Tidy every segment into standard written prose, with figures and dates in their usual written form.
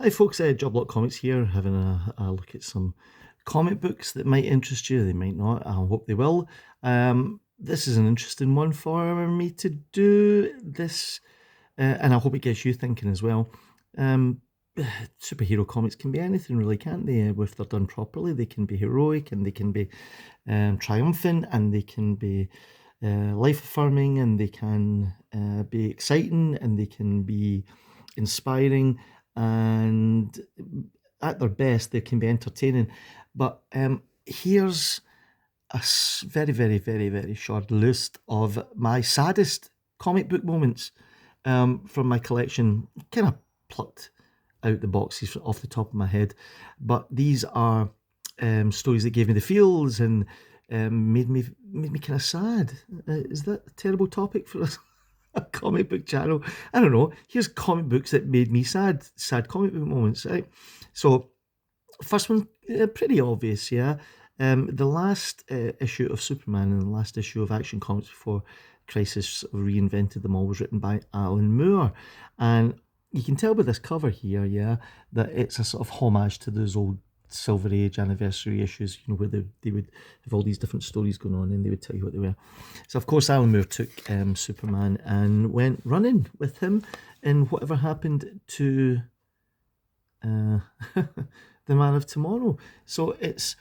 Hi folks, Job Comics here, having a look at some comic books that might interest you. They might not, I hope they will. This is an interesting one for me to do this, and I hope it gets you thinking as well. Um, Superhero comics can be anything really, can't they? If they're done properly, they can be heroic and they can be triumphant and they can be life affirming and they can be exciting and they can be inspiring, and at their best they can be entertaining. But here's a very, very, very, very short list of my saddest comic book moments from my collection, kind of plucked out the boxes off the top of my head. But these are stories that gave me the feels and made me kind of sad. Is that a terrible topic for a comic book channel? I don't know. Here's comic books that made me sad. Sad comic book moments, right? So first one, pretty obvious, yeah. The last issue of Superman and the last issue of Action Comics before Crisis reinvented them all was written by Alan Moore, and you can tell by this cover here, yeah, that it's a sort of homage to those old Silver Age anniversary issues, you know, where they would have all these different stories going on and they would tell you what they were. So, of course, Alan Moore took Superman and went running with him in whatever happened to the Man of Tomorrow. So, it's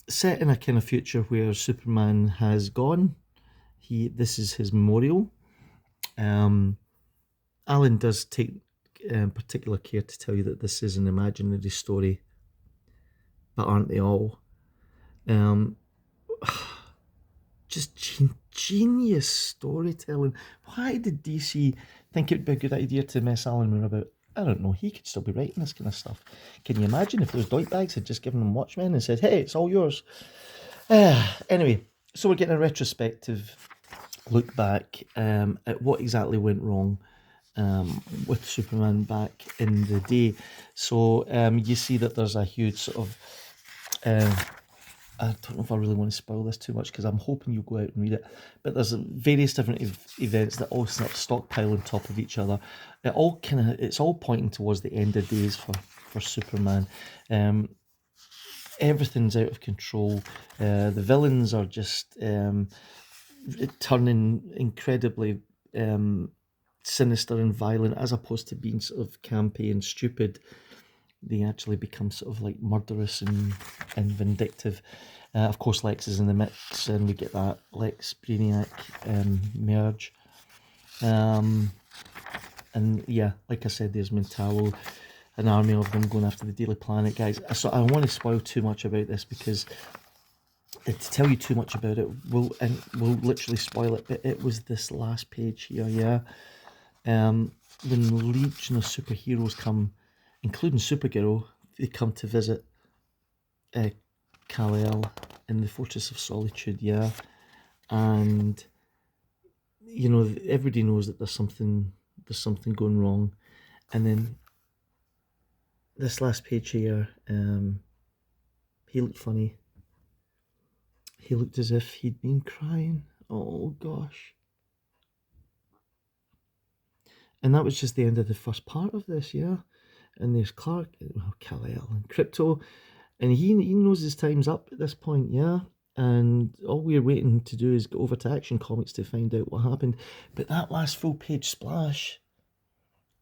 set in a kind of future where Superman has gone. This is his memorial. Alan does take particular care to tell you that this is an imaginary story, but aren't they all? Um, just genius storytelling. Why did DC think it would be a good idea to mess Alan Moore about? I don't know. He could still be writing this kind of stuff. Can you imagine if those doink bags had just given him Watchmen and said, "Hey, it's all yours"? Anyway, so we're getting a retrospective look back at what exactly went wrong with Superman back in the day. So you see that there's a huge sort of I don't know if I really want to spoil this too much because I'm hoping you'll go out and read it. But there's various different events that all sort of stockpile on top of each other. It's all pointing towards the end of days for Superman. Everything's out of control. The villains are just turning incredibly sinister and violent, as opposed to being sort of campy and stupid. They actually become sort of like murderous and vindictive. Of course, Lex is in the mix, and we get that Lex Brainiac merge. And yeah, like I said, there's Mentallo, an army of them going after the Daily Planet guys. So I don't want to spoil too much about this because to tell you too much about it will literally spoil it. But it was this last page here, yeah. When Legion of Superheroes come, including Supergirl, they come to visit Kal-El in the Fortress of Solitude, yeah. And you know, everybody knows that there's something going wrong. And then this last page here, he looked funny. He looked as if he'd been crying. Oh gosh. And that was just the end of the first part of this, yeah. And there's Clark, well, Kal-El and Crypto, and he knows his time's up at this point, yeah. And all we're waiting to do is go over to Action Comics to find out what happened. But that last full page splash,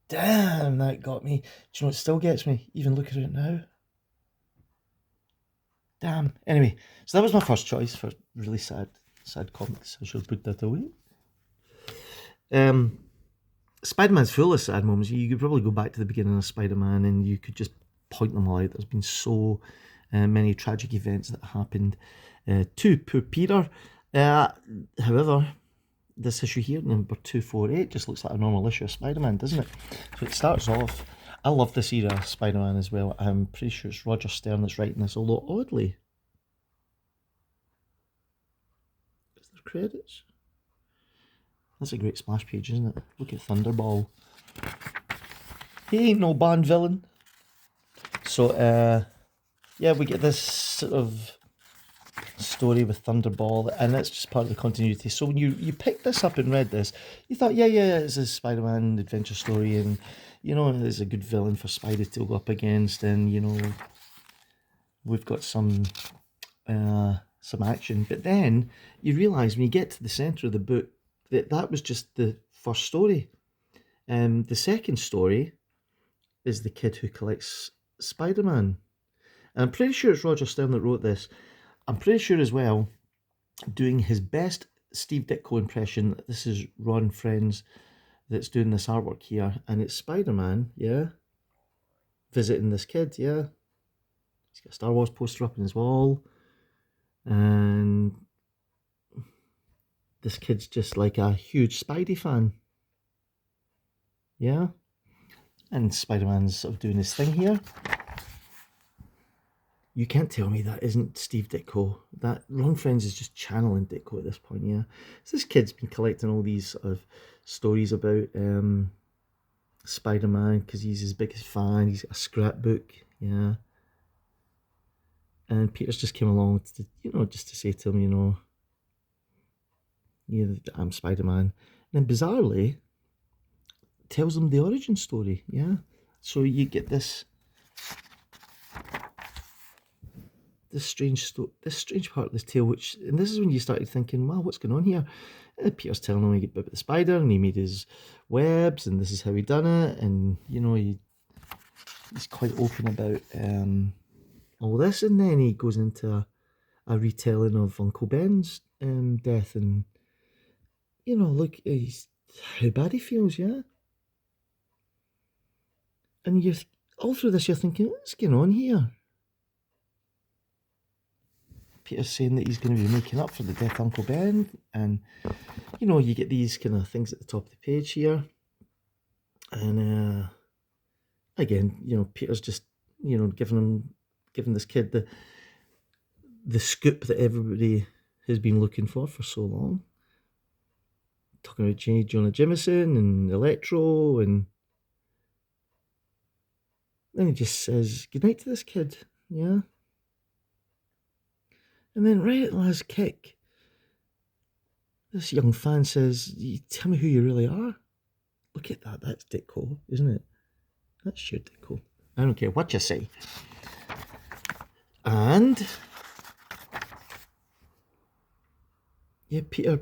damn, that got me. Do you know what still gets me? Even looking at it now. Damn. Anyway, so that was my first choice for really sad comics. I should put that away. Spider-Man's full of sad moments. You could probably go back to the beginning of Spider-Man and you could just point them all out. There's been so many tragic events that happened to poor Peter. However, this issue here, number 248, just looks like a normal issue of Spider-Man, doesn't it? So it starts off. I love this era of Spider-Man as well. I'm pretty sure it's Roger Stern that's writing this, although oddly, is there credits? That's a great splash page, isn't it? Look at Thunderball. He ain't no Bond villain. So, yeah, we get this sort of story with Thunderball, and that's just part of the continuity. So when you picked this up and read this, you thought, yeah, it's a Spider-Man adventure story, and you know, there's a good villain for Spidey to go up against, and you know, we've got some action. But then you realise when you get to the centre of the book that that was just the first story. The second story is the kid who collects Spider-Man. And I'm pretty sure it's Roger Stern that wrote this. I'm pretty sure as well, doing his best Steve Ditko impression. This is Ron Friends that's doing this artwork here, and it's Spider-Man, yeah, visiting this kid, yeah. He's got a Star Wars poster up on his wall, and this kid's just like a huge Spidey fan, yeah. And Spider-Man's sort of doing his thing here. You can't tell me that isn't Steve Ditko. That Ron Friends is just channeling Ditko at this point, yeah. So this kid's been collecting all these sort of stories about Spider-Man because he's his biggest fan. He's got a scrapbook, yeah. And Peter's just came along to, you know, just to say to him, you know, yeah, I'm Spider-Man. And then bizarrely, tells him the origin story, yeah. So you get this strange part of this tale, which, and this is when you started thinking, wow, what's going on here? Peter's telling him about the spider, and he made his webs, and this is how he done it, and you know, he's quite open about all this, and then he goes into a retelling of Uncle Ben's death, and you know, look, how bad he feels, yeah. And you're all through this, you're thinking, what's going on here? Peter's saying that he's going to be making up for the death of Uncle Ben, and you know, you get these kind of things at the top of the page here, and again, you know, Peter's just, you know, giving this kid the scoop that everybody has been looking for so long, talking about J. Jonah Jameson and Electro, and then he just says goodnight to this kid, yeah. And then right at the last kick, this young fan says, tell me who you really are. Look at that, that's Ditko, isn't it? That's your Ditko. I don't care what you say. And yeah, Peter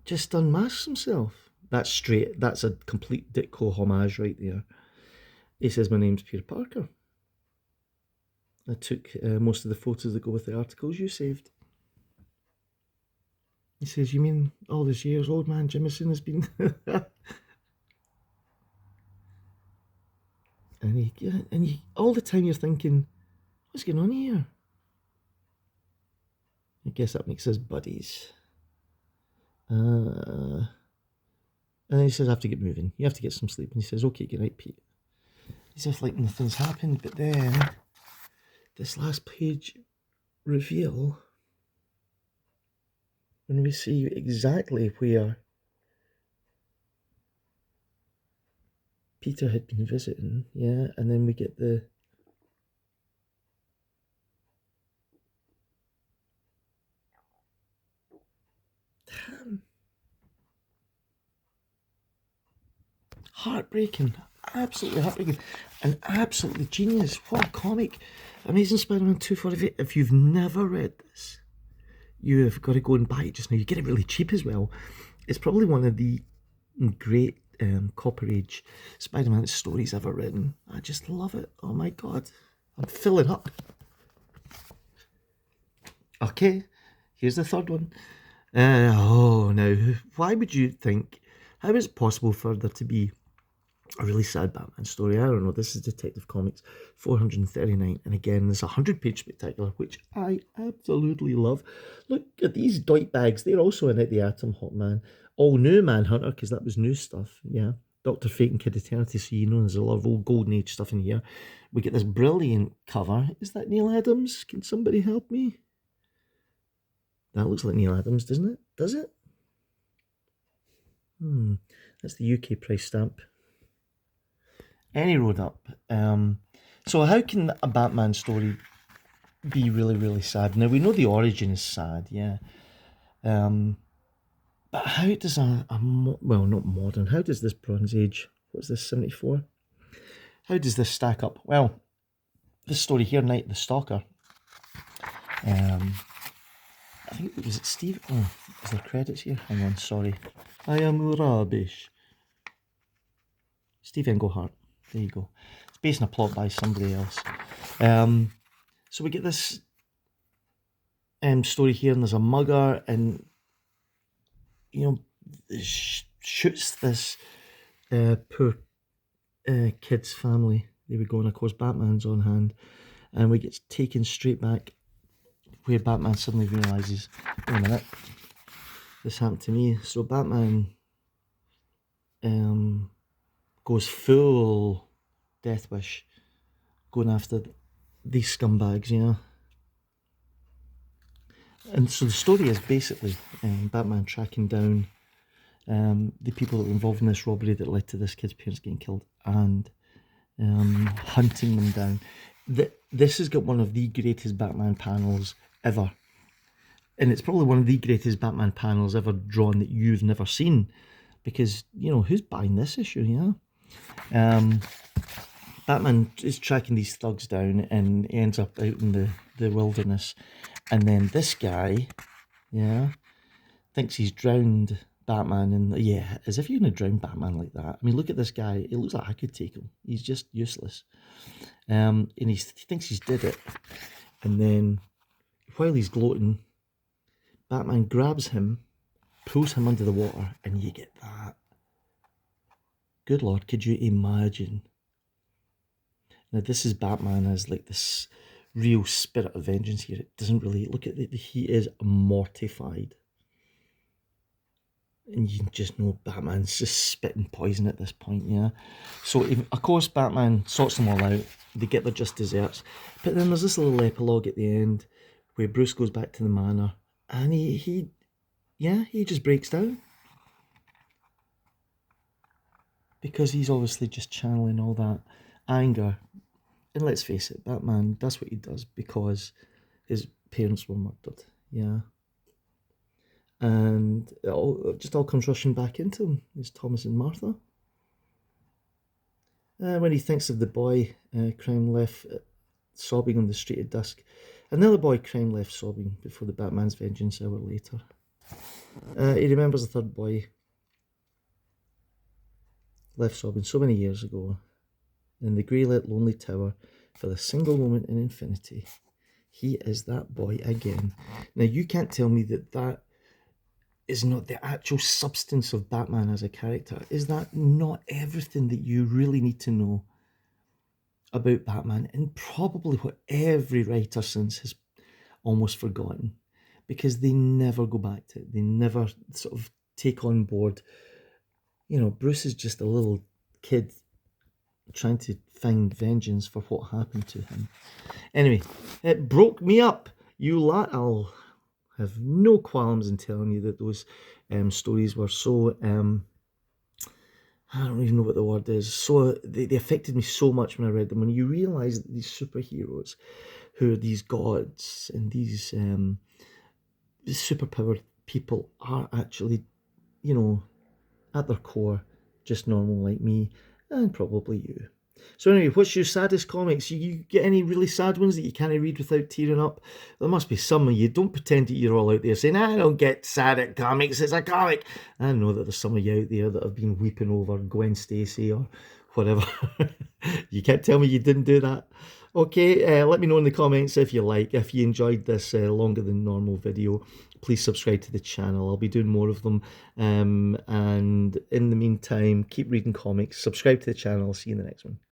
just unmasks himself. That's straight, that's a complete Ditko homage right there. He says, my name's Peter Parker. I took most of the photos that go with the articles you saved. He says, you mean all these years old man Jameson has been... and you, all the time you're thinking, what's going on here? I guess that makes us buddies. And then he says, I have to get moving. You have to get some sleep. And he says, okay, good night, Pete. As if like nothing's happened, but then this last page reveal, when we see exactly where Peter had been visiting, yeah, and then we get the heartbreaking, absolutely heartbreaking, and absolutely genius. What a comic. Amazing Spider-Man 248. If you've never read this, you have got to go and buy it just now. You get it really cheap as well. It's probably one of the great Copper Age Spider-Man stories ever written. I just love it. Oh my god, I'm filling up. Okay, here's the third one. Now, why would you think, how is it possible for there to be a really sad Batman story? I don't know. This is Detective Comics 439, and again, there's a 100-page spectacular, which I absolutely love. Look at these doit bags. They're also in it. The Atom, Hawkman, all new Manhunter, because that was new stuff. Yeah, Dr. Fate and Kid Eternity. So you know, there's a lot of old Golden Age stuff in here. We get this brilliant cover. Is that Neil Adams? Can somebody help me? That looks like Neil Adams, doesn't it? Does it? That's the UK price stamp. Any road up. So how can a Batman story be really, really sad? Now, we know the origin is sad, yeah. But how does well, not modern, how does this Bronze Age What's this, 74? How does this stack up? Well, this story here, Night of the Stalker. I think it was Steve. Oh, is there credits here? Hang on, sorry. I am rubbish. Steve Englehart. There you go. It's based on a plot by somebody else. So we get this story here, and there's a mugger, and shoots this poor kid's family. There we go, and of course Batman's on hand, and we get taken straight back where Batman suddenly realises, wait a minute, this happened to me. So Batman goes full Death Wish, going after these scumbags, And so the story is basically Batman tracking down the people that were involved in this robbery that led to this kid's parents getting killed, and hunting them down. This has got one of the greatest Batman panels ever. And it's probably one of the greatest Batman panels ever drawn that you've never seen. Because, who's buying this issue, Batman is tracking these thugs down and ends up out in the wilderness. And then this guy, thinks he's drowned Batman. And as if you're going to drown Batman like that. I mean, look at this guy. It looks like I could take him. He's just useless. And he thinks he's did it. And then, while he's gloating, Batman grabs him, pulls him under the water, and you get that. Good Lord, could you imagine? Now, this is Batman as like this real spirit of vengeance here. It doesn't really, look at it, he is mortified. And you just know Batman's just spitting poison at this point, So, of course, Batman sorts them all out. They get their just desserts. But then there's this little epilogue at the end where Bruce goes back to the manor. And he just breaks down. Because he's obviously just channeling all that anger. And let's face it, Batman, that's what he does because his parents were murdered, And it all comes rushing back into him. There's Thomas and Martha. When he thinks of the boy crime left sobbing on the street at dusk. Another boy crime left sobbing before the Batman's vengeance hour later. He remembers the third boy left sobbing so many years ago in the grey-lit lonely tower for the single moment in infinity. He is that boy again. Now, you can't tell me that is not the actual substance of Batman as a character. Is that not everything that you really need to know about Batman, and probably what every writer since has almost forgotten, because they never go back to it. They never sort of take on board, Bruce is just a little kid trying to find vengeance for what happened to him. Anyway, it broke me up. I'll have no qualms in telling you that those stories were so I don't even know what the word is. So they affected me so much when I read them. When you realise that these superheroes, who are these gods and these superpowered people, are actually, at their core, just normal like me and probably you. So anyway, what's your saddest comics? You get any really sad ones that you can't read without tearing up? There must be some of you. Don't pretend that you're all out there saying, I don't get sad at comics, it's a comic. I know that there's some of you out there that have been weeping over Gwen Stacy or whatever. You can't tell me you didn't do that. Okay, let me know in the comments if you enjoyed this longer than normal video. Please subscribe to the channel. I'll be doing more of them. And in the meantime, keep reading comics. Subscribe to the channel. I'll see you in the next one.